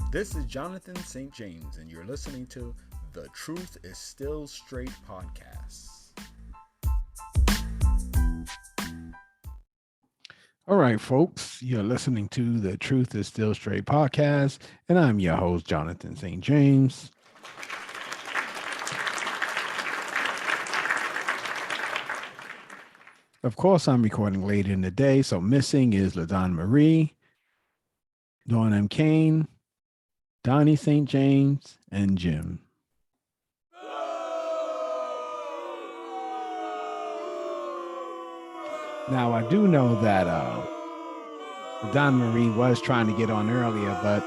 This is Jonathan St. James, and you're listening to The Truth is Still Straight podcast. All right, folks, you're listening to the Truth is Still Straight podcast, and I'm your host, Jonathan St. James. Of course, I'm recording late in the day, so missing is LaDon Marie, Dawn M. Kane, Donnie St. James, and Jim. Now, I do know that Don Marie was trying to get on earlier, but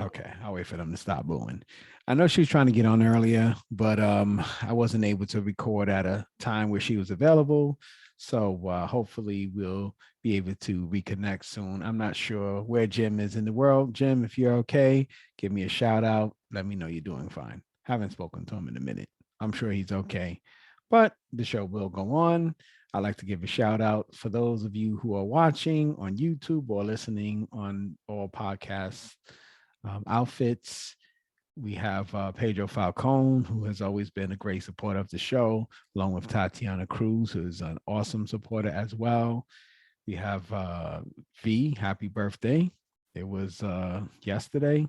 okay, I'll wait for them to stop booing. I know she was trying to get on earlier, but I wasn't able to record at a time where she was available. So hopefully we'll be able to reconnect soon. I'm not sure where Jim is in the world. Jim, if you're okay, give me a shout out. Let me know you're doing fine. Haven't spoken to him in a minute. I'm sure he's okay, but the show will go on. I'd like to give a shout out for those of you who are watching on YouTube or listening on all podcasts outfits. We have Pedro Falcone, who has always been a great supporter of the show, along with Tatiana Cruz, who is an awesome supporter as well. We have V, happy birthday. It was yesterday.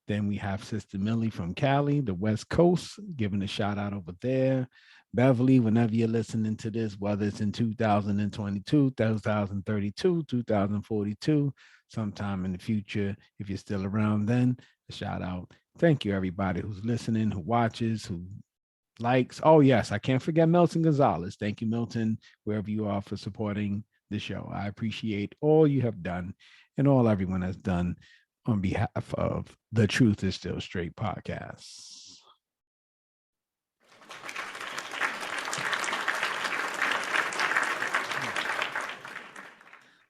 Then we have Sister Millie from Cali, the West Coast, giving a shout out over there. Beverly, whenever you're listening to this, whether it's in 2022, 2032, 2042, sometime in the future, if you're still around then, a shout out. Thank you, everybody who's listening, who watches, who likes. Oh, yes, I can't forget Milton Gonzalez. Thank you, Milton, wherever you are, for supporting the show. I appreciate all you have done and all everyone has done on behalf of the Truth is Still Straight podcast.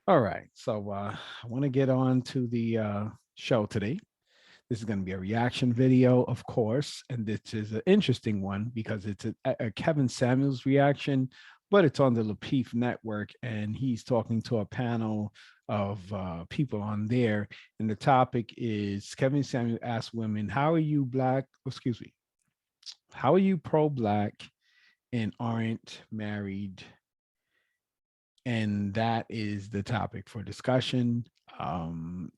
All right, so I want to get on to the show today. This is going to be a reaction video, of course, and this is an interesting one because it's a Kevin Samuels reaction, but it's on the Lapeef Network, and he's talking to a panel of people on there, and the topic is Kevin Samuels asks women, "How are you black? Excuse me, how are you pro-black and aren't married?" And that is the topic for discussion.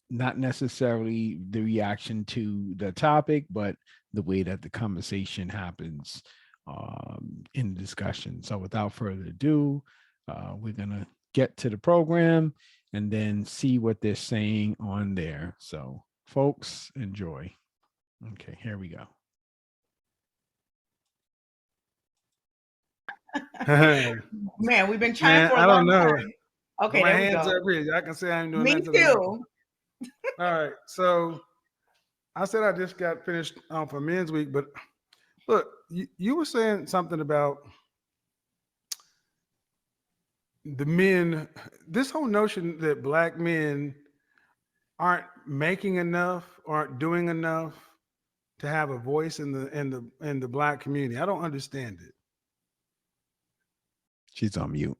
Not necessarily the reaction to the topic, but the way that the conversation happens in the discussion. So without further ado, we're going to get to the program and then see what they're saying on there. So folks, enjoy. Okay, here we go. Man, we've been trying for a long time. Okay, my there we hands go. up here. I can say I'm doing Me that. too. All right. So I said I just got finished for Men's Week, but look, you were saying something about the men, this whole notion that black men aren't making enough, aren't doing enough to have a voice in the black community. I don't understand it. She's on mute.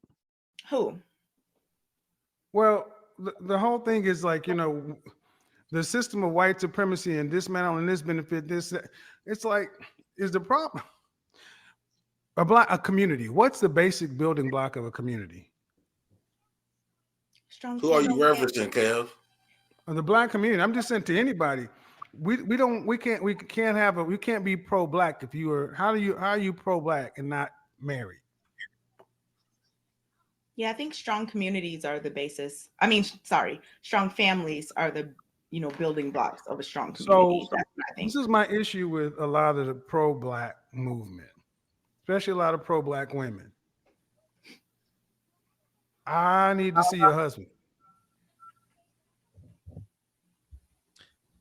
Who? Well, the whole thing is like, the system of white supremacy and dismantling this benefit, this, it's like, is the problem a community? What's the basic building block of a community? Who are you referencing, Kev? The black community. I'm just saying to anybody, we can't be pro-black if you are. How are you pro-black and not married? Yeah, I think strong communities are the basis. Strong families are the building blocks of a strong community. So this is my issue with a lot of the pro-black movement, especially a lot of pro-black women. I need to see your husband.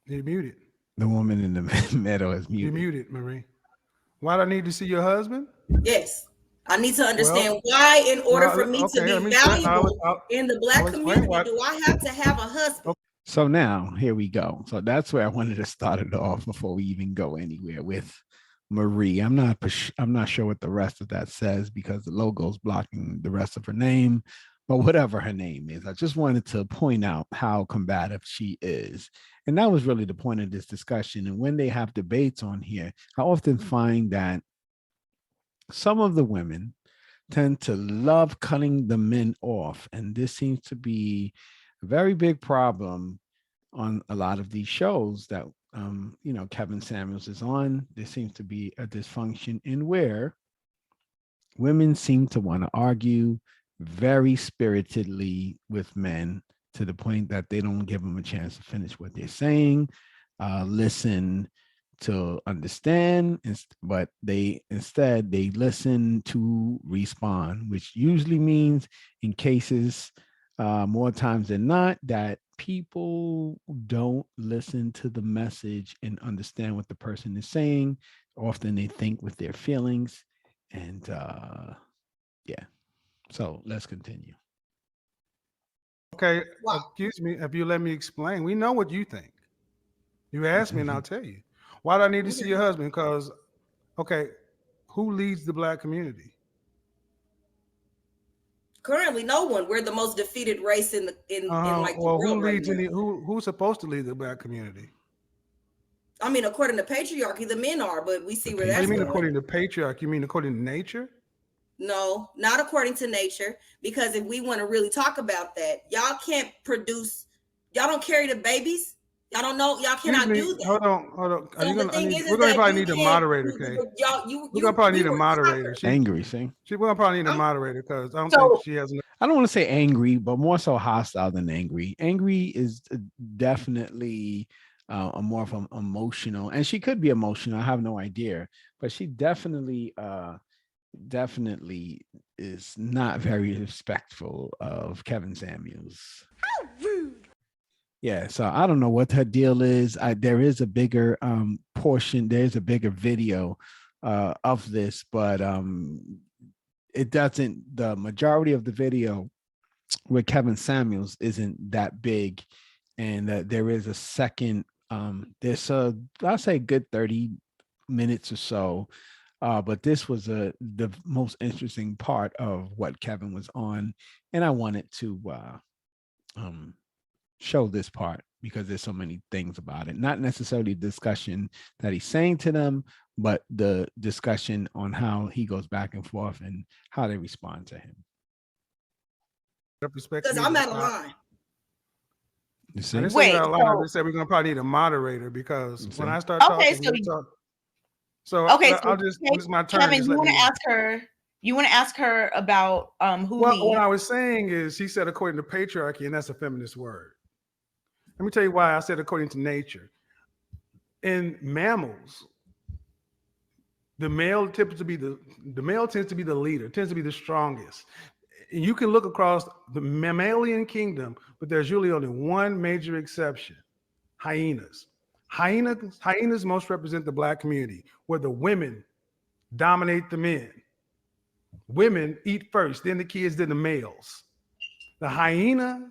You're muted. The woman in the middle is muted. You're muted, Marie. Why do I need to see your husband? Yes. I need to understand why, in order for me to be valuable in the black community, do I have to have a husband? So now, here we go. So that's where I wanted to start it off before we even go anywhere with Marie. I'm not sure what the rest of that says because the logo's blocking the rest of her name. but whatever her name is, I just wanted to point out how combative she is. And that was really the point of this discussion. And when they have debates on here, I often find that some of the women tend to love cutting the men off. And this seems to be a very big problem on a lot of these shows that, Kevin Samuels is on. There seems to be a dysfunction in where women seem to want to argue very spiritedly with men to the point that they don't give them a chance to finish what they're saying, listen to understand, but they listen to respond, which usually means in cases more times than not that people don't listen to the message and understand what the person is saying. Often they think with their feelings. And yeah, so let's continue. Okay, excuse me, if you let me explain. We know what you think. You asked me and I'll tell you. Why do I need to see your husband? Because, okay, who leads the Black community? Currently, no one. We're the most defeated race in the world. Who leads who's supposed to lead the Black community? I mean, according to patriarchy, the men are, but we see where that's going. You mean going. According to patriarchy? You mean according to nature? No, not according to nature. Because if we want to really talk about that, y'all can't produce. Y'all don't carry the babies. Y'all don't know. Y'all cannot do that. Hold on. So we're gonna probably need a moderator, okay? We're gonna probably need a moderator. Angry, see? We're gonna probably need a moderator because I don't think she has. I don't want to say angry, but more so hostile than angry. Angry is definitely a more of an emotional, and she could be emotional. I have no idea, but she definitely is not very respectful of Kevin Samuels. How rude. Yeah, so I don't know what her deal is. There is a bigger portion, there's a bigger video of this, but it doesn't, the majority of the video with Kevin Samuels isn't that big. And there is a second, there's I'll say good 30 minutes or so. But this was the most interesting part of what Kevin was on. And I wanted to show this part because there's so many things about it. Not necessarily the discussion that he's saying to them, but the discussion on how he goes back and forth and how they respond to him. Because I'm out of line. You see? I didn't say I said we're gonna probably need a moderator because when I start talking, I'll just it's my turn. Kevin, you want to ask her? You want to ask her about who? Well, what I was saying is, she said according to patriarchy, and that's a feminist word. Let me tell you why I said according to nature. In mammals, the male tends to be the leader, tends to be the strongest. And you can look across the mammalian kingdom, but there's usually only one major exception: hyenas. Hyenas most represent the Black community, where the women dominate the men. Women eat first, then the kids, then the males. The hyena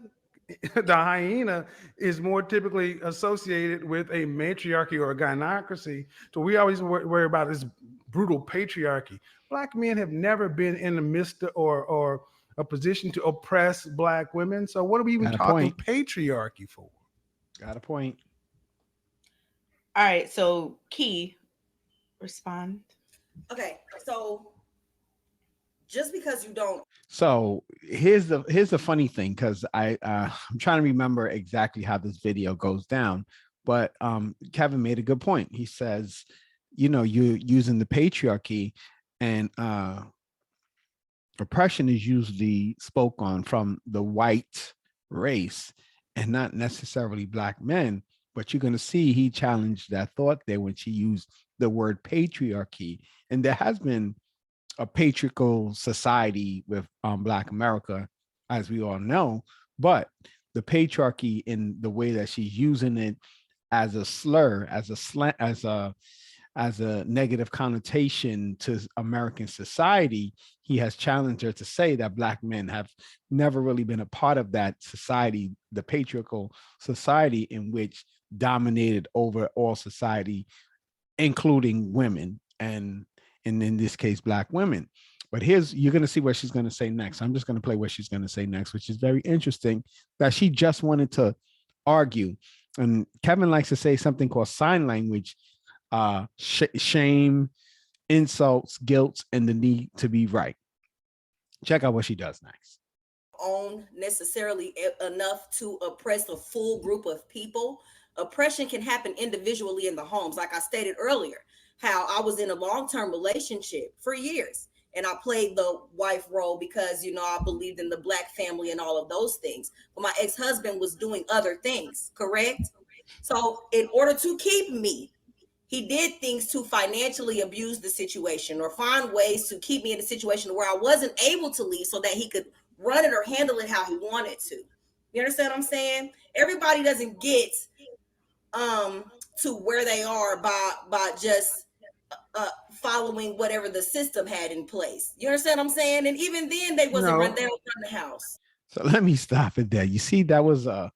is more typically associated with a matriarchy or a gynocracy. So we always worry about this brutal patriarchy. Black men have never been in the midst or a position to oppress Black women. So what are we even talking patriarchy for? Got a point. All right, so Key, respond. Okay, so just because you don't. So here's the funny thing, because I'm trying to remember exactly how this video goes down, but Kevin made a good point. He says, you're using the patriarchy, and oppression is usually spoke on from the white race and not necessarily Black men. But you're going to see he challenged that thought there when she used the word patriarchy. And there has been a patriarchal society with Black America, as we all know, but the patriarchy in the way that she's using it as a slur, as a slant, as a negative connotation to American society, he has challenged her to say that Black men have never really been a part of that society, the patriarchal society in which dominated over all society, including women, and in this case, Black women. But you're going to see what she's going to say next. I'm just going to play what she's going to say next, which is very interesting, that she just wanted to argue. And Kevin likes to say something called sign language, shame, insults, guilt, and the need to be right. Check out what she does next. Own necessarily enough to oppress a full group of people. Oppression can happen individually in the homes. Like I stated earlier, how I was in a long-term relationship for years. And I played the wife role because, I believed in the Black family and all of those things. But my ex-husband was doing other things, correct? So in order to keep me, he did things to financially abuse the situation or find ways to keep me in a situation where I wasn't able to leave so that he could run it or handle it how he wanted to. You understand what I'm saying? Everybody doesn't get to where they are by just following whatever the system had in place. You understand what I'm saying? And even then, they don't run the house. So let me stop it there. You see, that was a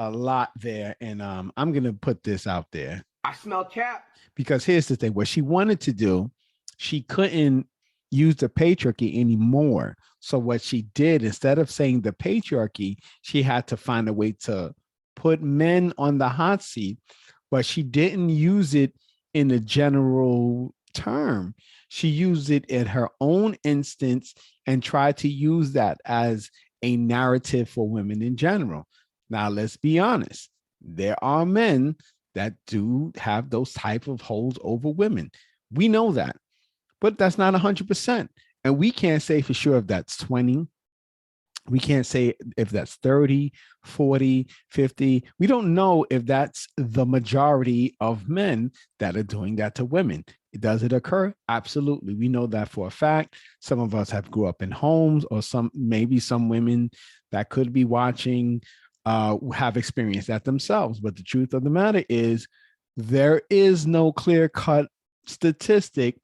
lot there, and I'm gonna put this out there. I smell cap. Because here's the thing: what she wanted to do, she couldn't use the patriarchy anymore. So what she did, instead of saying the patriarchy, she had to find a way to put men on the hot seat, but she didn't use it in a general term. She used it in her own instance and tried to use that as a narrative for women in general. Now, let's be honest. There are men that do have those type of holds over women. We know that, but that's not 100%. And we can't say for sure if that's 20. We can't say if that's 30, 40, 50. We don't know if that's the majority of men that are doing that to women. Does it occur? Absolutely. We know that for a fact. Some of us have grew up in homes, or maybe some women that could be watching have experienced that themselves. But the truth of the matter is there is no clear-cut statistic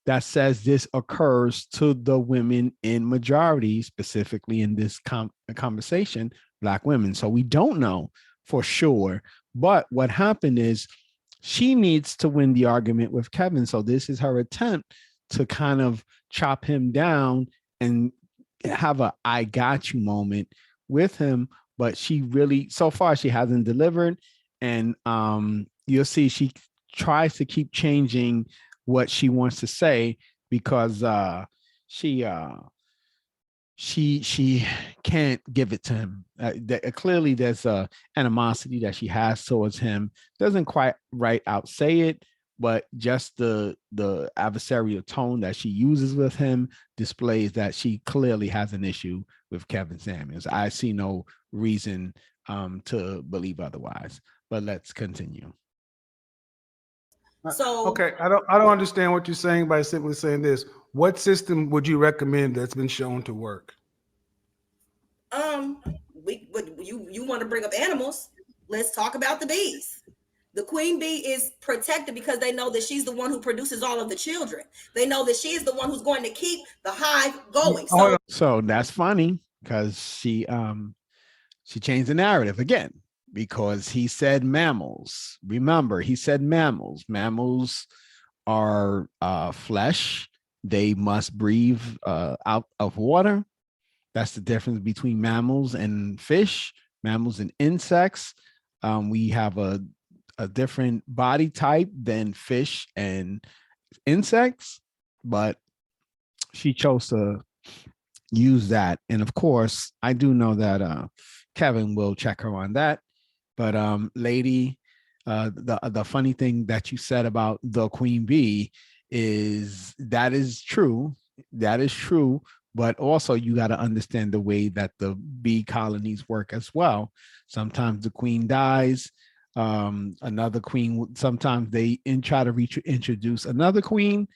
that says this occurs to the women in majority, specifically in this conversation, Black women. So we don't know for sure. But what happened is she needs to win the argument with Kevin. So this is her attempt to kind of chop him down and have a I got you moment with him. But she really, so far, she hasn't delivered. And you'll see she tries to keep changing what she wants to say because she can't give it to him. Clearly, there's a animosity that she has towards him. Doesn't quite right out say it, but just the adversarial tone that she uses with him displays that she clearly has an issue with Kevin Samuels. I see no reason to believe otherwise. But let's continue. So okay, I don't understand what you're saying by simply saying this. What system would you recommend that's been shown to work? You want to bring up animals? Let's talk about the bees. The queen bee is protected because they know that she's the one who produces all of the children. They know that she is the one who's going to keep the hive going. So that's funny because she changed the narrative again. Because he said mammals. Remember, he said mammals. Mammals are flesh. They must breathe out of water. That's the difference between mammals and fish, mammals and insects. We have a different body type than fish and insects, but she chose to use that. And of course, I do know that Kevin will check her on that. But lady, the funny thing that you said about the queen bee is that is true. That is true. But also you got to understand the way that the bee colonies work as well. Sometimes the queen dies. Another queen, sometimes they try to introduce another queen,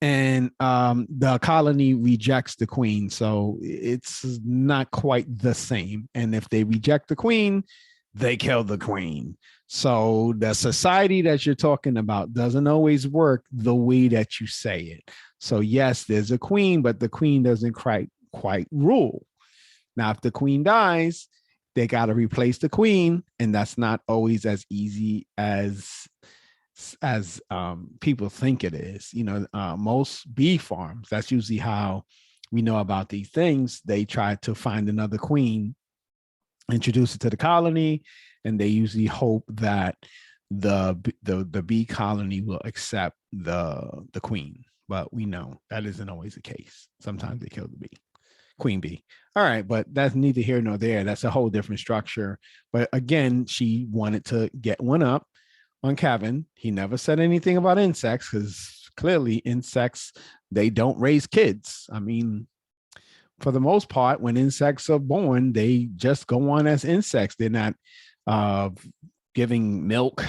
and the colony rejects the queen. So it's not quite the same. And if they reject the queen, they kill the queen. So the society that you're talking about doesn't always work the way that you say it. So yes, there's a queen, but the queen doesn't quite rule. Now, if the queen dies, they got to replace the queen, and that's not always as easy as as people think it is. Most bee farms, that's usually how we know about these things. They try to find another queen, introduce it to the colony, and they usually hope that the bee colony will accept the queen. But we know that isn't always the case. Sometimes they kill the bee, queen bee. All right, but that's neither here nor there. That's a whole different structure. But again, she wanted to get one up on Kevin. He never said anything about insects, because clearly insects, they don't raise kids. I mean, for the most part, when insects are born, they just go on as insects. They're not giving milk.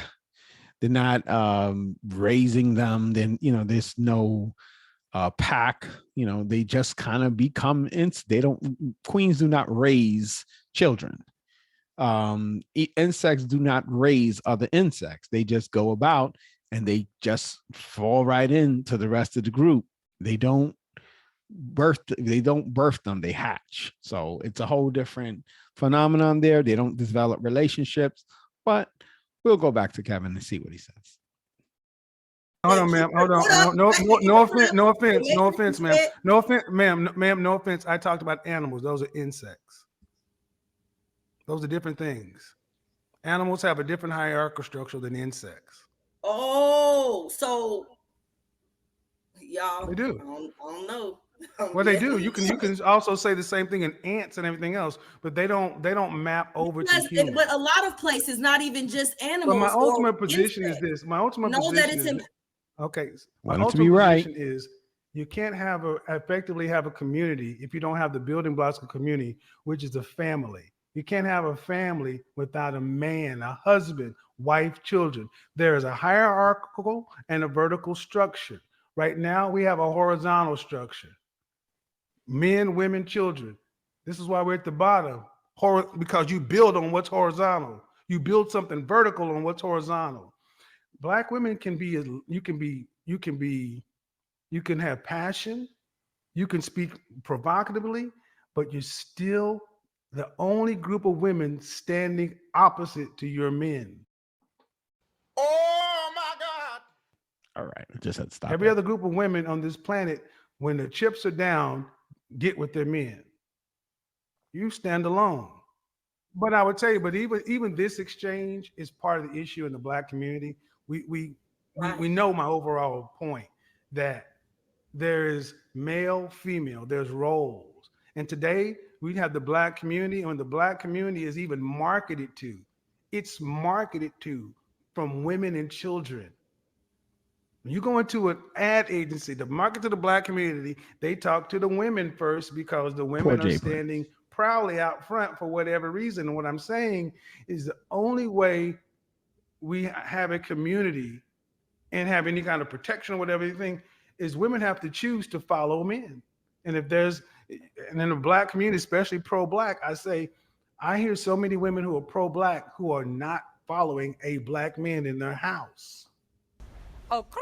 They're not raising them. Then, there's no pack. They just kind of become queens do not raise children. Insects do not raise other insects. They just go about and they just fall right into the rest of the group. They don't birth them, they hatch. So it's a whole different phenomenon there. They don't develop relationships. But we'll go back to Kevin and see what he says. Hold on, ma'am. Hold on. No offense. No offense, ma'am. No offense, ma'am. No offense. I talked about animals. Those are insects. Those are different things. Animals have a different hierarchical structure than insects. Oh, so y'all, they do. I don't know. Well, they do. You can also say the same thing in ants and everything else, but they don't map over to humans. But a lot of places, not even just animals. But my ultimate position is this. My ultimate position is okay. My ultimate position is you can't effectively have a community if you don't have the building blocks of community, which is a family. You can't have a family without a man, a husband, wife, children. There is a hierarchical and a vertical structure. Right now, we have a horizontal structure. Men, women, children. This is why we're at the bottom, because you build on what's horizontal. You build something vertical on what's horizontal. Black women can have passion. You can speak provocatively, but you're still the only group of women standing opposite to your men. Oh my God. All right, just had to stop. Every other group of women on this planet, when the chips are down, get with their men. You stand alone. But I would tell you, but even this exchange is part of the issue in the Black community. We know my overall point, that there is male, female, there's roles. And today we have the Black community, and the Black community is even marketed to. It's marketed to from women and children. When you go into an ad agency to market to the Black community, they talk to the women first, because the women are standing proudly out front for whatever reason. And what I'm saying is the only way we have a community and have any kind of protection or whatever you think is women have to choose to follow men. And and in the Black community, especially pro-Black, I hear so many women who are pro-Black who are not following a Black man in their house. Okay.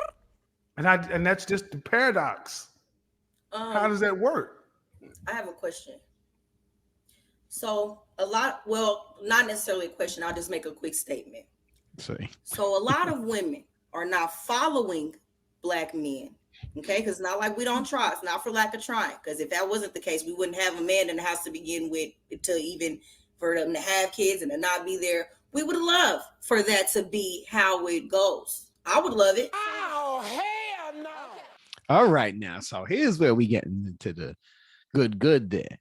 And that's just the paradox. How does that work? I have a question. So not necessarily a question. I'll just make a quick statement. So a lot of women are not following Black men. Okay, because it's not like we don't try. It's not for lack of trying. Because if that wasn't the case, we wouldn't have a man in the house to begin with, for them to have kids and to not be there. We would love for that to be how it goes. I would love it. Oh, hell no. All right, now. So here's where we get into the good there.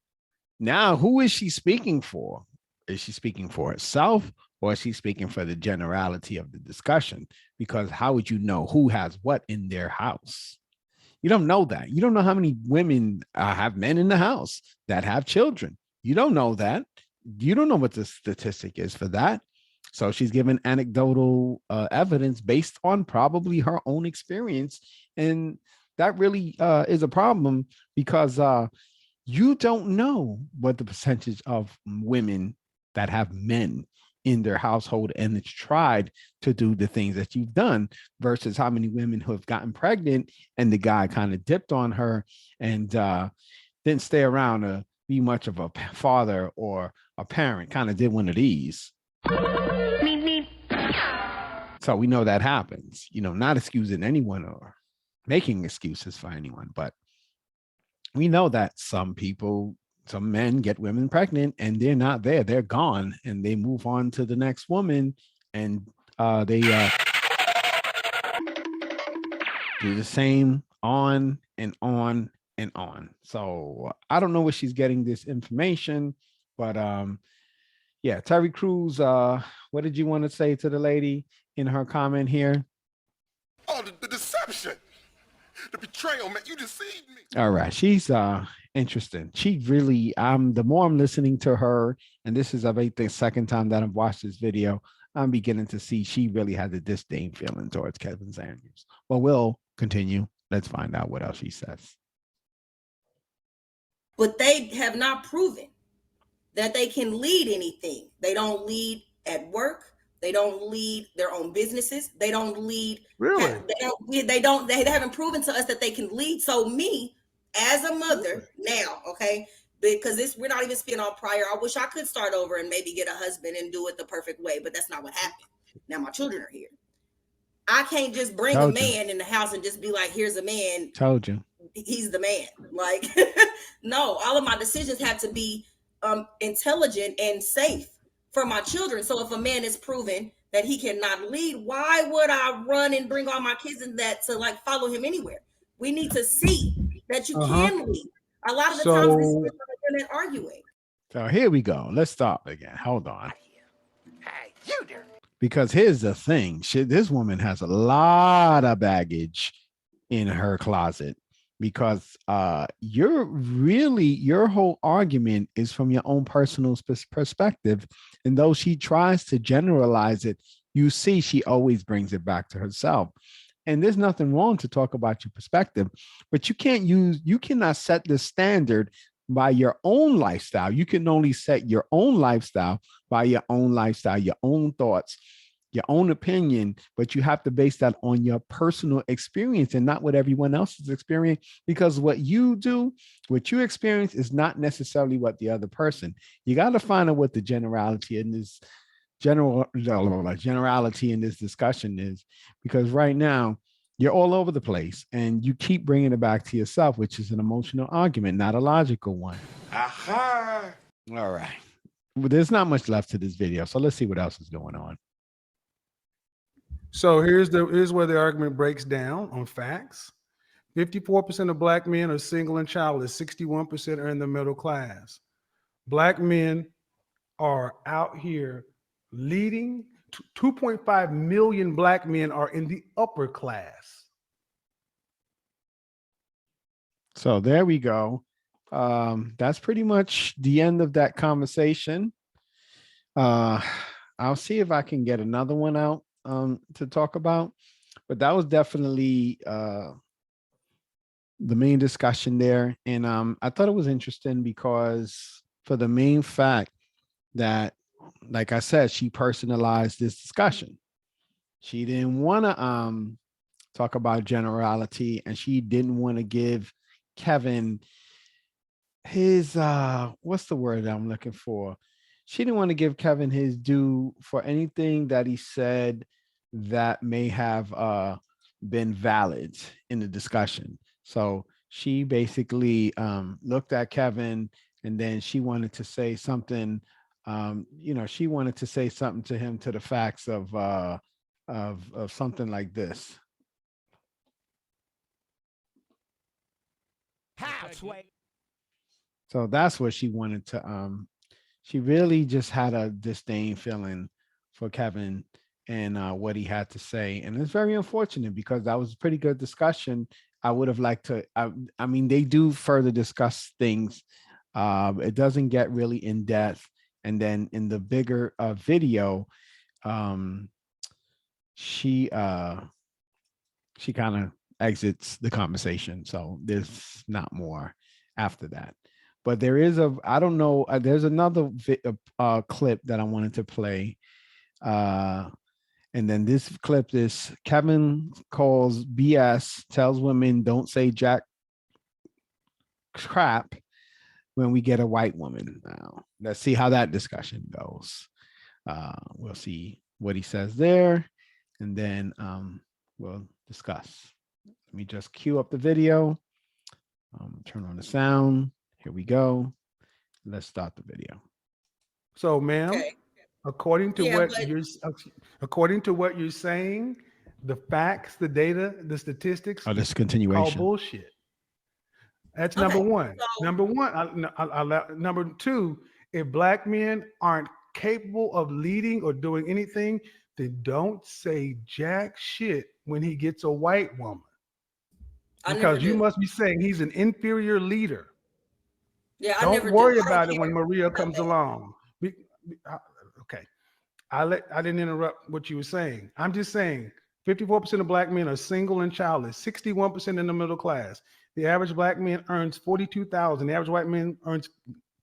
Now, who is she speaking for? Is she speaking for herself, or is she speaking for the generality of the discussion? Because how would you know who has what in their house? You don't know that. You don't know how many women have men in the house that have children. You don't know that. You don't know what the statistic is for that. So she's given anecdotal evidence based on probably her own experience. And that really is a problem, because you don't know what the percentage of women that have men in their household and it's tried to do the things that you've done, versus how many women who have gotten pregnant and the guy kind of dipped on her and didn't stay around to be much of a father or a parent, kind of did one of these. So So we know that happens, not excusing anyone or making excuses for anyone, but we know that some men get women pregnant and they're not there, they're gone, and they move on to the next woman, and they do the same on and on and on. So I don't know where she's getting this information, but yeah, Terry Crews, what did you want to say to the lady in her comment here? Oh, the deception, the betrayal, man, you deceived me. All right, she's interesting. She really, the more I'm listening to her, and this is I think the second time that I've watched this video, I'm beginning to see she really has a disdain feeling towards Kevin Samuels. Well, we'll continue. Let's find out what else she says. But they have not proven that they can lead anything. They don't lead at work. They don't lead their own businesses. They don't lead. Really? They haven't proven to us that they can lead. So me as a mother now, okay, because we're not even speaking on prior. I wish I could start over and maybe get a husband and do it the perfect way, but that's not what happened. Now my children are here. I can't just bring a man in the house and just be like, here's a man. Told you. He's the man. Like, no, all of my decisions have to be intelligent and safe for my children. So if a man is proven that he cannot lead, why would I run and bring all my kids in that to like follow him anywhere? We need to see that you can lead. A lot of the times this is on the internet arguing. So here we go. Let's stop again. Hold on. Because here's the thing. This woman has a lot of baggage in her closet, because your whole argument is from your own personal perspective. And though she tries to generalize it, you see she always brings it back to herself. And there's nothing wrong to talk about your perspective, but you cannot set the standard by your own lifestyle. You can only set your own lifestyle by your own lifestyle, your own thoughts, your own opinion, but you have to base that on your personal experience and not what everyone else is experiencing, because what you experience is not necessarily what the other person. You got to find out what the generality in this discussion is, because right now you're all over the place and you keep bringing it back to yourself, which is an emotional argument, not a logical one. Aha. All right. Well, there's not much left to this video, so let's see what else is going on. So here's where the argument breaks down on facts. 54% of Black men are single and childless. 61% are in the middle class. Black men are out here leading. 2.5 million Black men are in the upper class. So there we go. That's pretty much the end of that conversation. I'll see if I can get another one out to talk about, but that was definitely the main discussion there. And I thought it was interesting because for the main fact that, like I said, she personalized this discussion. She didn't want to talk about generality, and she didn't want to give Kevin his what's the word I'm looking for? She didn't want to give Kevin his due for anything that he said that may have been valid in the discussion. So she basically looked at Kevin, and then she wanted to say something. She wanted to say something to him to the facts of something like this. So that's what she wanted to. She really just had a disdain feeling for Kevin and what he had to say, and it's very unfortunate because that was a pretty good discussion. I would have liked to. I mean, they do further discuss things. It doesn't get really in depth, and then in the bigger video, she kind of exits the conversation. So there's not more after that. But there is I don't know, there's another clip that I wanted to play. And then this clip is Kevin Calls B.S. tells women don't say jack crap when we get a white woman. Now, let's see how that discussion goes. We'll see what he says there. and then we'll discuss. Let me just cue up the video. Turn on the sound. Here we go. Let's start the video. So, ma'am, Okay. according to Yeah, what but you're saying, the facts, the data, the statistics Oh, this is called continuation. bullshit. That's Okay, number one. so- Number two, if black men aren't capable of leading or doing anything, then don't say jack shit when he gets a white woman. I never Because you do. must be saying he's an inferior leader. Yeah, I Don't never worry do. I don't about it when care Maria about comes that. along. Okay. I didn't interrupt what you were saying. I'm just saying 54% of black men are single and childless, 61% in the middle class. The average black man earns 42,000. The average white man earns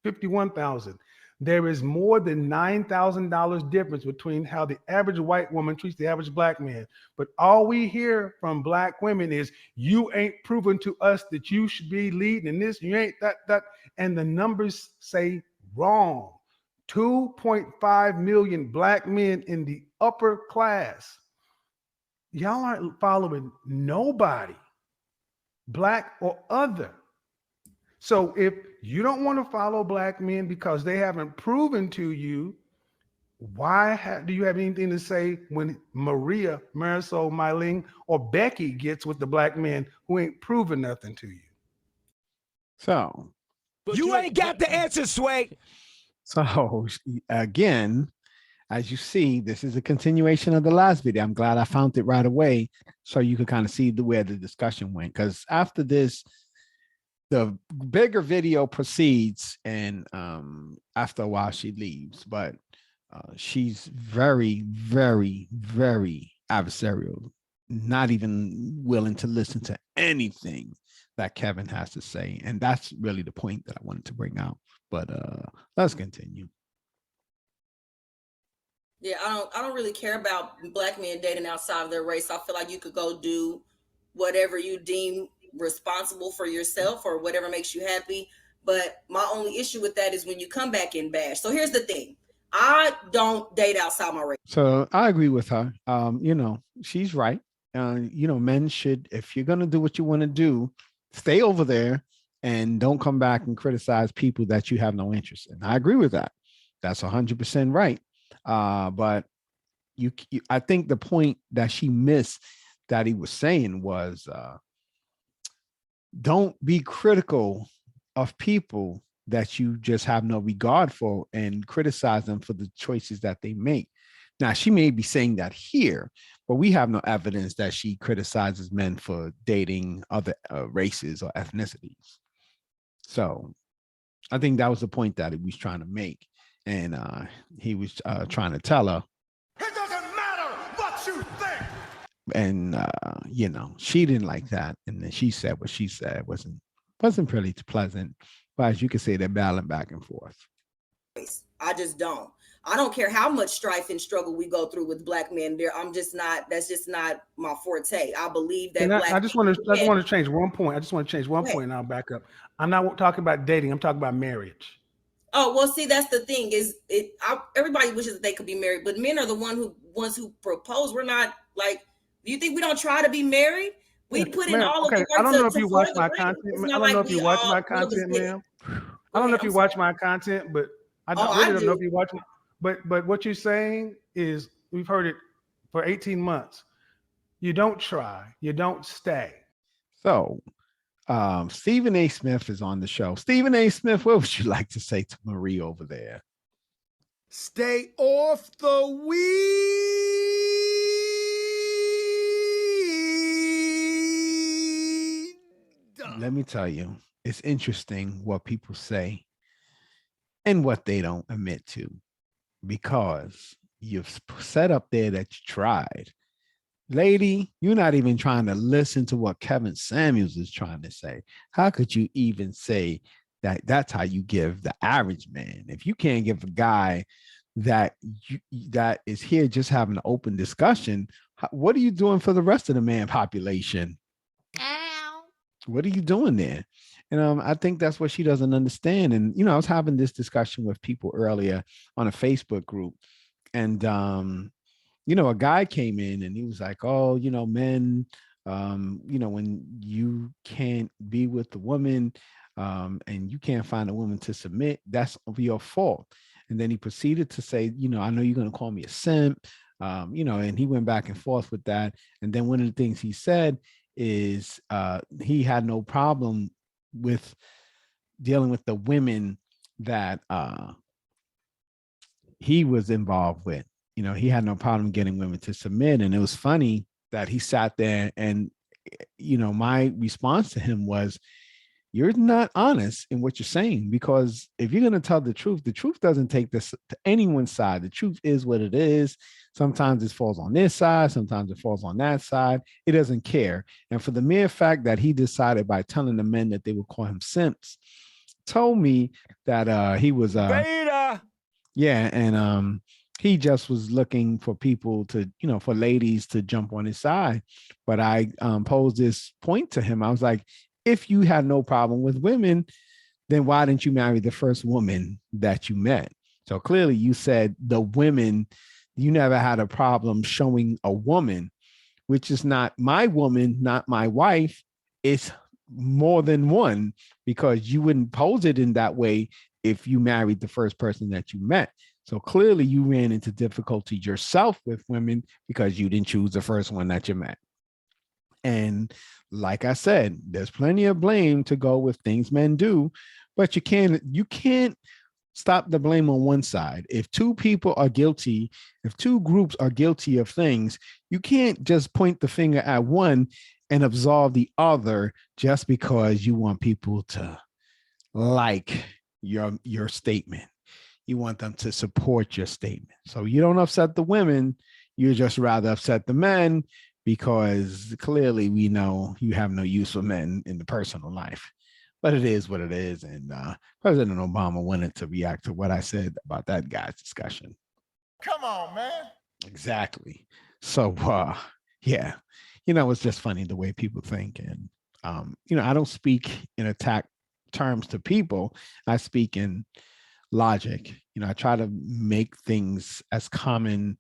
51,000. There is more than $9,000 difference between how the average white woman treats the average black man. But all we hear from black women is, you ain't proven to us that you should be leading in this, you ain't that. And the numbers say wrong. 2.5 million black men in the upper class. Y'all aren't following nobody, black or other. So if you don't want to follow black men because they haven't proven to you, why do you have anything to say when Maria, Marisol, Myling, or Becky gets with the black men who ain't proven nothing to you? So You ain't got the answer, Sway. So again, as you see, this is a continuation of the last video. I'm glad I found it right away so you could kind of see where the discussion went. Because after this, the bigger video proceeds, and after a while she leaves. But she's very, very, very adversarial, not even willing to listen to anything that Kevin has to say. And that's really the point that I wanted to bring out. But let's continue. Yeah, I don't really care about black men dating outside of their race. I feel like you could go do whatever you deem responsible for yourself or whatever makes you happy. But my only issue with that is when you come back and bash. So here's the thing. I don't date outside my race. So I agree with her. She's right. Men should, if you're going to do what you want to do, stay over there and don't come back and criticize people that you have no interest in. I agree with that. That's 100% right. But I think the point that she missed that he was saying was, don't be critical of people that you just have no regard for and criticize them for the choices that they make. Now, she may be saying that here, but we have no evidence that she criticizes men for dating other races or ethnicities. So I think that was the point that he was trying to make. And he was trying to tell her, It doesn't matter what you think. and she didn't like that. And then she said what she said wasn't really pleasant. But as you can see, they're battling back and forth. I just don't. I don't care how much strife and struggle we go through with black men. That's just not my forte. I believe that I just want to change one point. I just want to change one point and I'll back up. I'm not talking about dating. I'm talking about marriage. Oh, well, see, that's the thing everybody wishes that they could be married, but men are the ones who propose. We're not like, do you think we don't try to be married? We put in all of the work. I don't know if you watch my content. I don't know if you watch my content, ma'am. I don't know if you watch my content, but I really don't know if you watch. But what you're saying is, we've heard it for 18 months. You don't try, you don't stay. So Stephen A. Smith is on the show. Stephen A. Smith, what would you like to say to Marie over there? Stay off the weed. Let me tell you, it's interesting what people say and what they don't admit to, because you've said up there that you tried. Lady, you're not even trying to listen to what Kevin Samuels is trying to say. How could you even say that that's how you give the average man? If you can't give a guy that is here just having an open discussion, what are you doing for the rest of the man population? What are you doing there? And I think that's what she doesn't understand. And, I was having this discussion with people earlier on a Facebook group, and a guy came in and he was like, oh, men, when you can't be with the woman, and you can't find a woman to submit, that's your fault. And then he proceeded to say, I know you're going to call me a simp, and he went back and forth with that. And then one of the things he said is he had no problem with dealing with the women that he was involved with. He had no problem getting women to submit. And it was funny that he sat there and, my response to him was, you're not honest in what you're saying, because if you're going to tell the truth doesn't take this to anyone's side. The truth is what it is. Sometimes it falls on this side. Sometimes it falls on that side. It doesn't care. And for the mere fact that he decided by telling the men that they would call him simps, told me that he was Beta. yeah, and he just was looking for people to, for ladies to jump on his side. But I posed this point to him. I was like, if you had no problem with women, then why didn't you marry the first woman that you met? So clearly you said the women, you never had a problem showing a woman, which is not my woman, not my wife. It's more than one, because you wouldn't pose it in that way if you married the first person that you met. So clearly you ran into difficulty yourself with women because you didn't choose the first one that you met. And like I said, there's plenty of blame to go with things men do, but you can't stop the blame on one side. If two people are guilty, if two groups are guilty of things, you can't just point the finger at one and absolve the other just because you want people to like your statement. You want them to support your statement. So you don't upset the women, you just rather upset the men, because clearly we know you have no use for men in the personal life. But it is what it is. And President Obama wanted to react to what I said about that guy's discussion. Come on, man. Exactly. So, yeah, it's just funny the way people think. And, I don't speak in attack terms to people. I speak in logic. I try to make things as common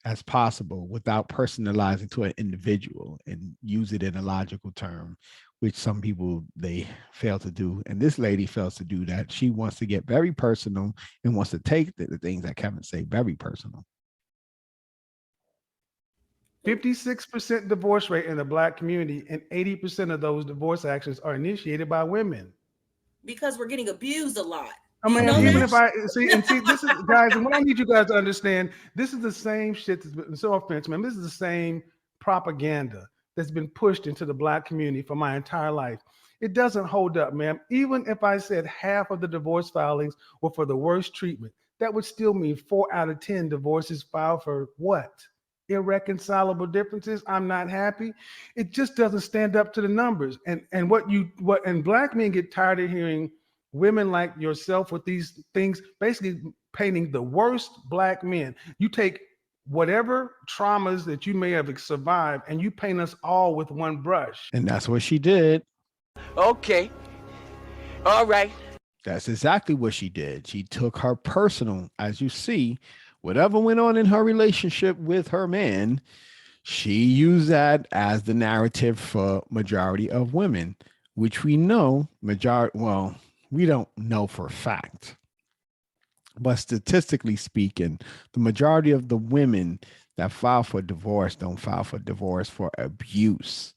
as possible without personalizing to an individual, and use it in a logical term, which some people, they fail to do. And this lady fails to do that. She wants to get very personal and wants to take the things that Kevin say very personal. 56% divorce rate in the Black community, and 80% of those divorce actions are initiated by women. Because we're getting abused a lot. I mean, even if I see, this is, guys, and what I need you guys to understand, this is the same shit that's been so offensive, man. This is the same propaganda that's been pushed into the Black community for my entire life. It doesn't hold up, man. Even if I said half of the divorce filings were for the worst treatment, that would still mean 4 out of 10 divorces filed for what? Irreconcilable differences. I'm not happy. It just doesn't stand up to the numbers. And what Black men get tired of hearing women like yourself with these things, basically painting the worst Black men. You take whatever traumas that you may have survived and you paint us all with one brush. And that's what she did. Okay. All right. That's exactly what she did. She took her personal, as you see, whatever went on in her relationship with her man, she used that as the narrative for majority of women, which we know we don't know for a fact. But statistically speaking, the majority of the women that file for divorce don't file for divorce for abuse.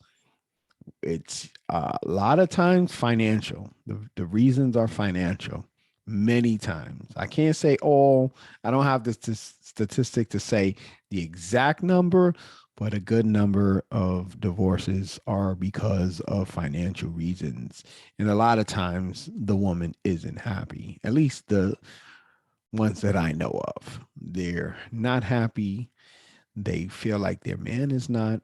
It's a lot of times financial. The reasons are financial. Many times. I can't say all. I don't have this statistic to say the exact number, but a good number of divorces are because of financial reasons. And a lot of times the woman isn't happy, at least the ones that I know of. They're not happy. They feel like their man is not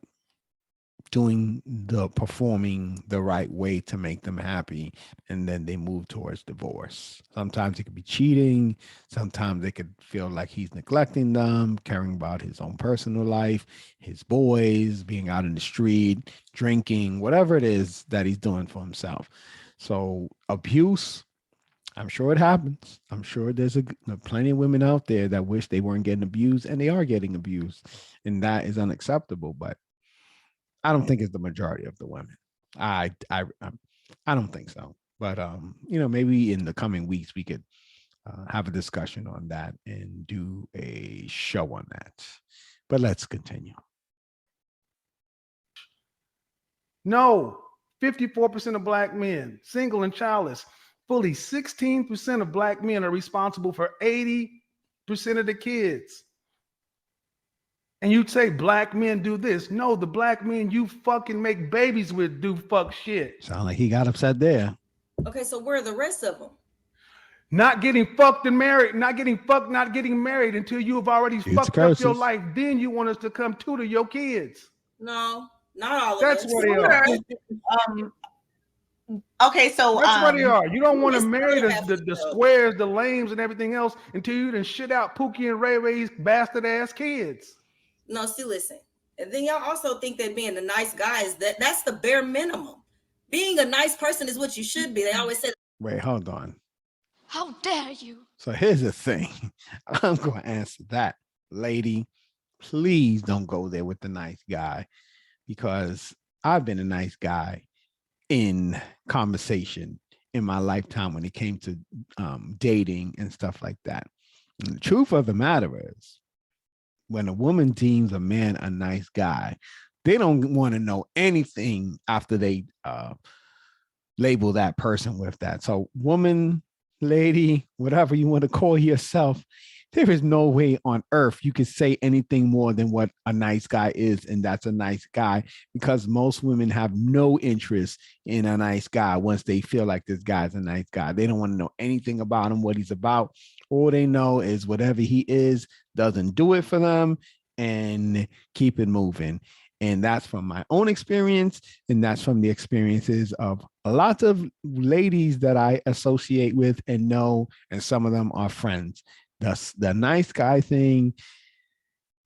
performing the right way to make them happy, and then they move towards divorce. Sometimes it could be cheating. Sometimes they could feel like he's neglecting them, caring about his own personal life, his boys, being out in the street, drinking, whatever it is that he's doing for himself. So abuse, I'm sure it happens. I'm sure there's plenty of women out there that wish they weren't getting abused, and they are getting abused, and that is unacceptable. But I don't think it's the majority of the women. I don't think so. But maybe in the coming weeks we could have a discussion on that and do a show on that. But let's continue. No, 54% of black men, single and childless. Fully 16% of black men are responsible for 80% of the kids. And you'd say black men do this. No, the black men you fucking make babies with do fuck shit. Sound like he got upset there. Okay, so where are the rest of them? Not getting fucked and married, not getting married until you have already fucked up your life. Then you want us to come tutor your kids. No, not all of That's us. what they are. Okay, so that's what they are. You don't want to marry the squares, the lames, and everything else until you done shit out Pookie and Ray Ray's bastard ass kids. No, see, listen. And then y'all also think that being a nice guy is that's the bare minimum. Being a nice person is what you should be. They always say. Wait, hold on. How dare you? So here's the thing. I'm going to answer that. Lady, please don't go there with the nice guy, because I've been a nice guy in conversation in my lifetime when it came to dating and stuff like that. And the truth of the matter is, when a woman deems a man a nice guy, they don't want to know anything after they label that person with that. So woman, lady, whatever you want to call yourself, there is no way on earth you could say anything more than what a nice guy is, and that's a nice guy, because most women have no interest in a nice guy once they feel like this guy's a nice guy. They don't want to know anything about him, what he's about. All they know is whatever he is doesn't do it for them, and keep it moving. And that's from my own experience, and that's from the experiences of a lot of ladies that I associate with and know, and some of them are friends. The nice guy thing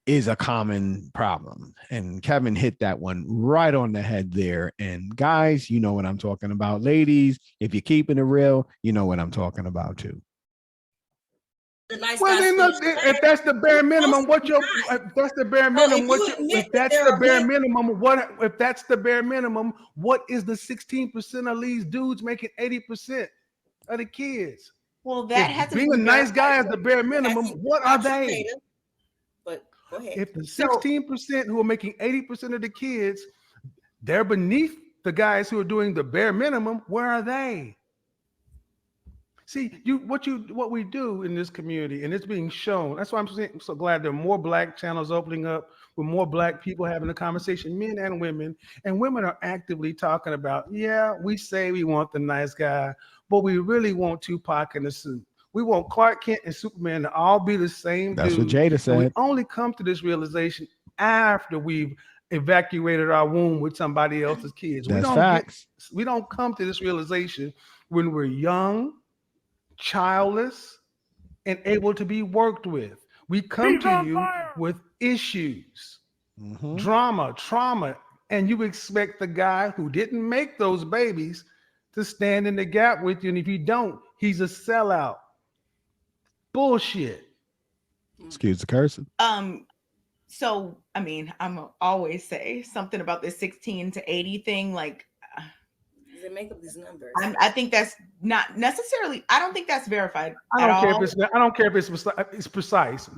is a common problem. And Kevin hit that one right on the head there. And guys, you know what I'm talking about. Ladies, if you're keeping it real, you know what I'm talking about too. Nice well, then look, if that's the bare minimum, if that's the bare minimum, if that's the bare minimum, what is the 16% of these dudes making 80% of the kids? Well, that has being a nice guy is the bare minimum. What are they? But go ahead. If the 16% who are making 80% of the kids, they're beneath the guys who are doing the bare minimum, where are they? See, what we do in this community, and it's being shown. That's why I'm so glad there are more black channels opening up with more black people having a conversation, men and women are actively talking about, yeah, we say we want the nice guy, but we really want Tupac in the suit. We want Clark Kent and Superman to all be the same. That's what Jada said. And we only come to this realization after we've evacuated our womb with somebody else's kids. That's facts. We don't come to this realization when we're young, childless, and able to be worked with. We come to you with issues, drama, trauma, and you expect the guy who didn't make those babies to stand in the gap with you. And if you don't, he's a sellout. Bullshit. Excuse the cursing. So, I mean, I'm gonna always say something about this 16 to 80 thing. Like, they make up these numbers. I think that's not necessarily. I don't think that's verified. I don't care if it's precise.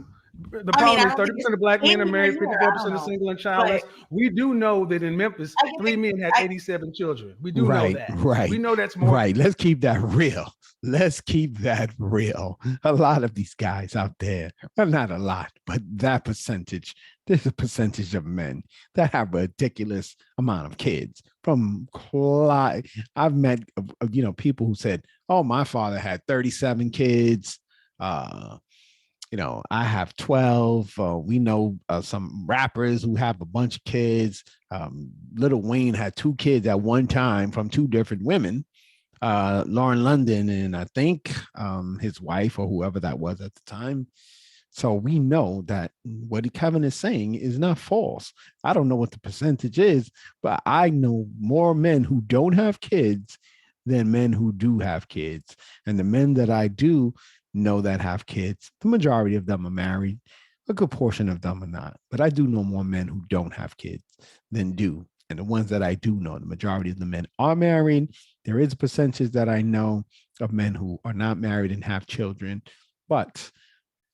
The problem is 30% of black men are married, 54% are single and childless. We do know that in Memphis, 3 men had 87 children. We do know that. Right. We know that's more. Right. Let's keep that real. Let's keep that real. A lot of these guys out there, well, not a lot, but that percentage, there's a percentage of men that have a ridiculous amount of kids. I've met, people who said, oh, my father had 37 kids. I have 12. We know some rappers who have a bunch of kids. Lil Wayne had 2 kids at one time from 2 different women, Lauren London and I think his wife or whoever that was at the time. So we know that what Kevin is saying is not false. I don't know what the percentage is, but I know more men who don't have kids than men who do have kids. And the men that I do know that have kids, the majority of them are married. A good portion of them are not. But I do know more men who don't have kids than do. And the ones that I do know, the majority of the men are married. There is a percentage that I know of men who are not married and have children. But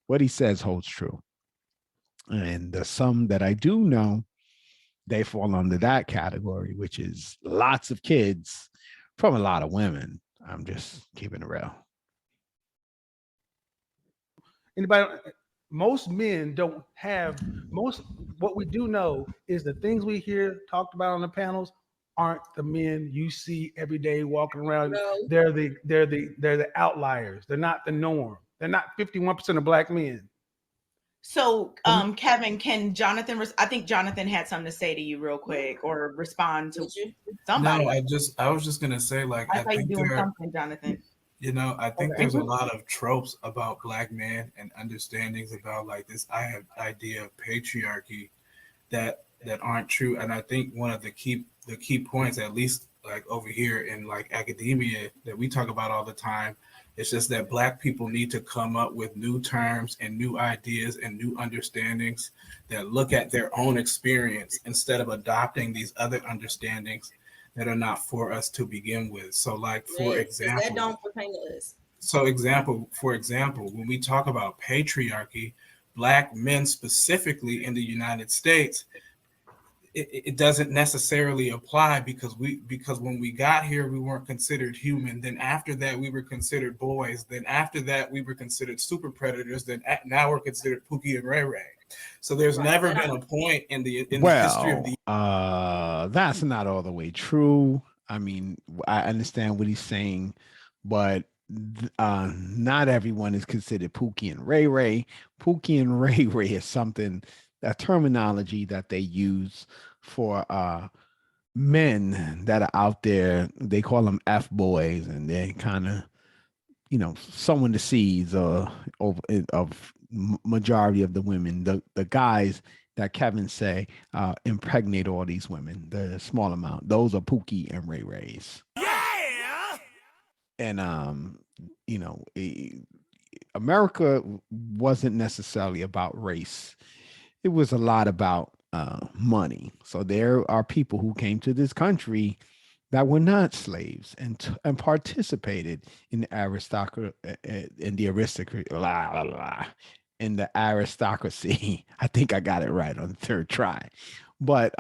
what he says holds true. And the some that I do know, they fall under that category, which is lots of kids from a lot of women. I'm just keeping it real. Anybody? Most men don't have most. What we do know is the things we hear talked about on the panels aren't the men you see every day walking around. No. They're the outliers. They're not the norm. They're not 51% of black men. So, Kevin, can Jonathan? I think Jonathan had something to say to you real quick, or respond to somebody. No, I was just gonna say, like, I think you doing something, Jonathan. You know, I think there's a lot of tropes about black men and understandings about like this idea of patriarchy that aren't true. And I think one of the key points, at least like over here in like academia, that we talk about all the time, it's just that black people need to come up with new terms and new ideas and new understandings that look at their own experience instead of adopting these other understandings that are not for us to begin with. So like, for example, that don't pertain to us. For example, when we talk about patriarchy, black men specifically in the United States, it doesn't necessarily apply because when we got here, we weren't considered human. Then after that, we were considered boys. Then after that, we were considered super predators. Then now we're considered Pookie and Ray Ray. So there's never been a point in the history of the. That's not all the way true. I mean, I understand what he's saying, but not everyone is considered Pookie and Ray Ray. Pookie and Ray Ray is a terminology that they use for men that are out there. They call them F boys, and they're kind of, sowing the seeds of majority of the women, the guys that Kevin say impregnate all these women, the small amount. Those are Pookie and Ray Rays. Yeah. And America wasn't necessarily about race. It was a lot about money. So there are people who came to this country that were not slaves and participated in the aristocracy, in the aristocracy. I think I got it right on the third try. But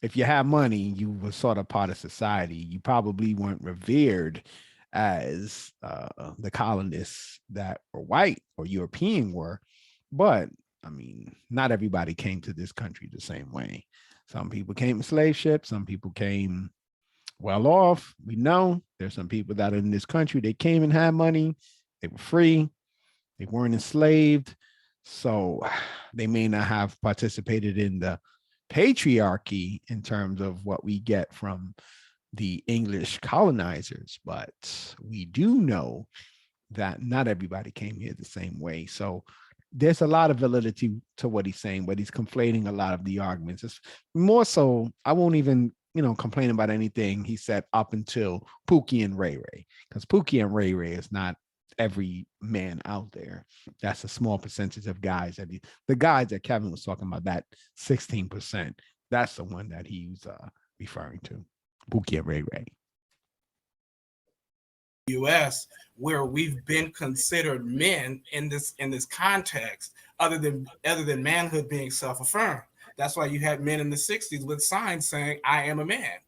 if you have money, you were sort of part of society. You probably weren't revered as the colonists that were white or European were. But I mean, not everybody came to this country the same way. Some people came in slave ships. Some people came well off. We know there's some people that are in this country. They came and had money. They were free. They weren't enslaved. So they may not have participated in the patriarchy in terms of what we get from the English colonizers. But we do know that not everybody came here the same way. So there's a lot of validity to what he's saying, but he's conflating a lot of the arguments. It's more so, I won't even, complain about anything he said up until Pookie and Ray Ray, because Pookie and Ray Ray is not every man out there. That's a small percentage of guys. The guys that Kevin was talking about, that 16%, that's the one that he's referring to, Pookie and Ray Ray. U.S., where we've been considered men in this context, other than manhood being self-affirmed. That's why you had men in the 60s with signs saying, "I am a man,"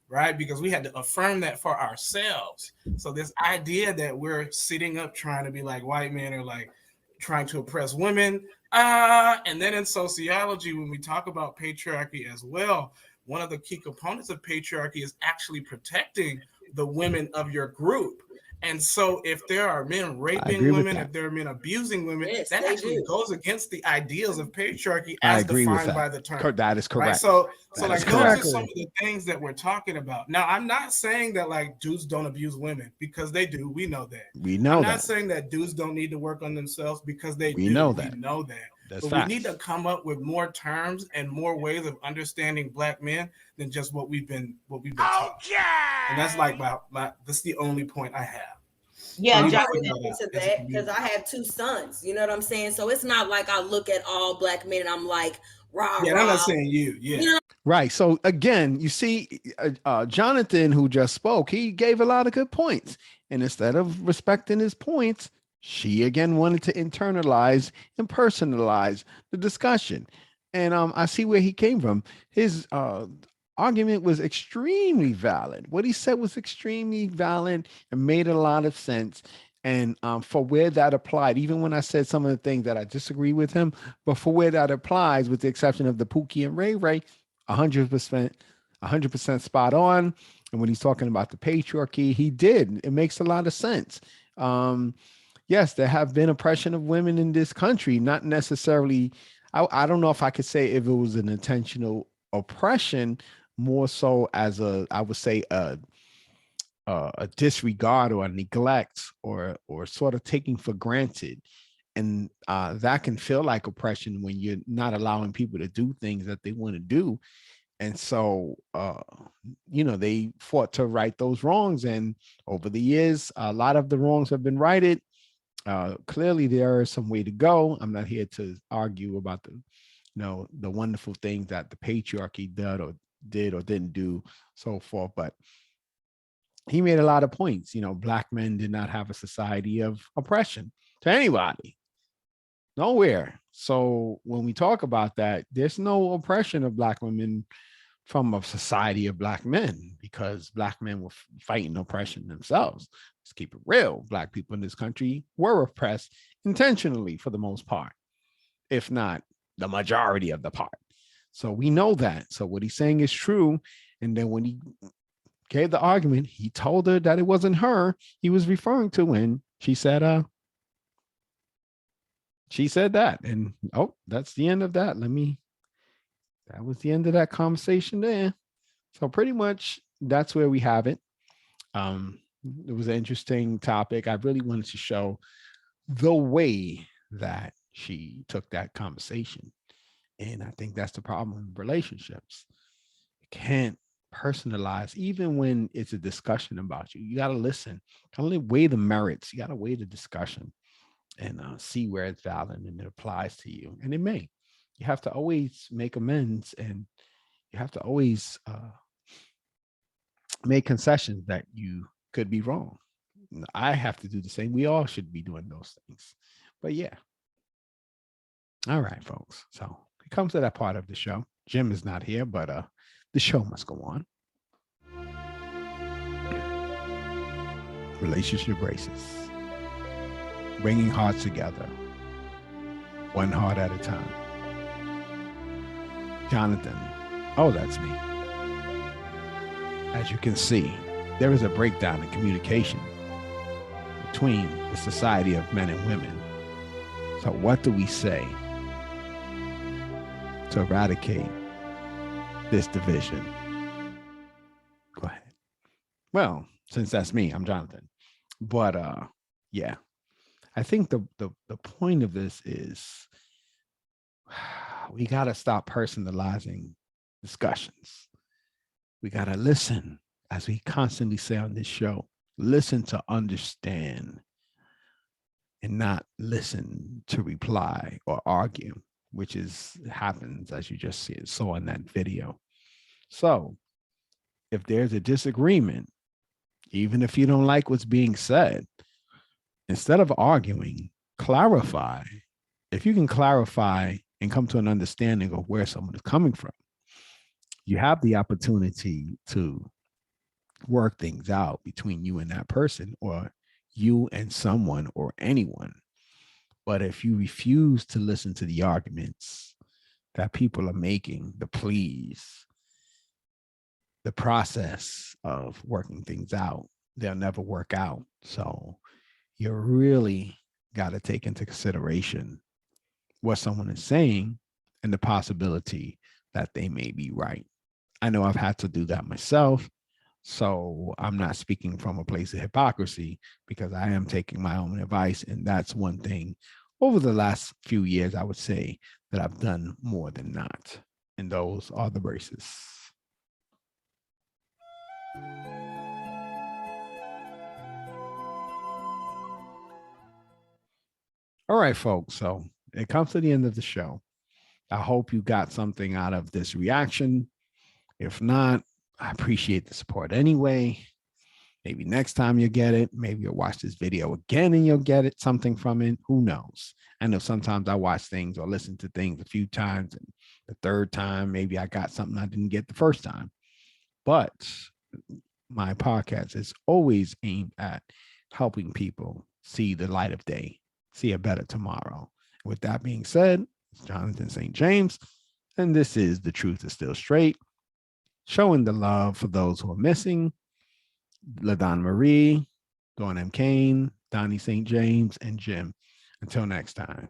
right? Because we had to affirm that for ourselves. So this idea that we're sitting up trying to be like white men or like trying to oppress women, and then in sociology, when we talk about patriarchy as well, one of the key components of patriarchy is actually protecting the women of your group. And so if there are men raping women, if there are men abusing women, that actually goes against the ideals of patriarchy as defined by the term. That is correct. Right? So like those are some of the things that we're talking about. Now, I'm not saying that like dudes don't abuse women, because they do. We know that. We know I'm that. not saying that dudes don't need to work on themselves, because they do. We know that. We know that. That's But we need to facts. come up with more terms and more ways of understanding Black men than just what we've been taught. And that's like that's the only point I have. Yeah, I'm Jonathan. going into that because I have 2 sons. You know what I'm saying? So it's not like I look at all Black men and I'm like, rah, Yeah, rah. I'm not saying you. Yeah. You know, Right. So again, you see, Jonathan, who just spoke, he gave a lot of good points. And instead of respecting his points, she again wanted to internalize and personalize the discussion. And I see where he came from. His argument was extremely valid. What he said was extremely valid and made a lot of sense. And for where that applied, even when I said some of the things that I disagree with him, but for where that applies, with the exception of the Pookie and Ray Ray, 100% spot on. And when he's talking about the patriarchy, he did. It makes a lot of sense. Yes, there have been oppression of women in this country, not necessarily. I don't know if I could say if it was an intentional oppression, more so as I would say a disregard or a neglect or sort of taking for granted. And that can feel like oppression when you're not allowing people to do things that they want to do. And so, they fought to right those wrongs. And over the years, a lot of the wrongs have been righted. Clearly, there is some way to go. I'm not here to argue about the wonderful things that the patriarchy did or didn't do, so forth. But he made a lot of points. Black men did not have a society of oppression to anybody. Nowhere. So when we talk about that, there's no oppression of Black women from a society of Black men, because Black men were fighting oppression themselves. Let's keep it real. Black people in this country were oppressed intentionally for the most part, if not the majority of the part. So we know that. So what he's saying is true. And then when he gave the argument, he told her that it wasn't her he was referring to when she said that. And that's the end of that. That was the end of that conversation there. So pretty much that's where we have it. It was an interesting topic. I really wanted to show the way that she took that conversation. And I think that's the problem in relationships. You can't personalize, even when it's a discussion about you. You got to listen, kind of weigh the merits. You got to weigh the discussion and see where it's valid and it applies to you. And it may. You have to always make amends, and you have to always make concessions that you could be wrong. I have to do the same. We all should be doing those things. But yeah. All right, folks. So it comes to that part of the show. Jim is not here, but the show must go on. Relationship braces. Bringing hearts together. One heart at a time. Jonathan. Oh, that's me. As you can see, there is a breakdown in communication between the society of men and women. So what do we say to eradicate this division? Go ahead. Well, since that's me, I'm Jonathan. But yeah, I think the point of this is we got to stop personalizing discussions. We got to listen, as we constantly say on this show, listen to understand and not listen to reply or argue, which happens as you just saw in that video. So if there's a disagreement, even if you don't like what's being said, instead of arguing, clarify. If you can clarify and come to an understanding of where someone is coming from, you have the opportunity to work things out between you and that person, or you and someone or anyone. But if you refuse to listen to the arguments that people are making, the pleas, the process of working things out, they'll never work out. So you really got to take into consideration what someone is saying and the possibility that they may be right. I know I've had to do that myself. So I'm not speaking from a place of hypocrisy, because I am taking my own advice. And that's one thing over the last few years, I would say that I've done more than not. And those are the braces. All right, folks. So it comes to the end of the show. I hope you got something out of this reaction. If not, I appreciate the support anyway. Maybe next time you'll get it. Maybe you'll watch this video again and you'll get it, something from it. Who knows? I know sometimes I watch things or listen to things a few times, and the third time, maybe I got something I didn't get the first time. But my podcast is always aimed at helping people see the light of day, see a better tomorrow. With that being said, it's Jonathan St. James, and this is The Truth is Still Straight, showing the love for those who are missing. LaDon Marie, Dawn M. Kane, Donnie St. James, and Jim. Until next time.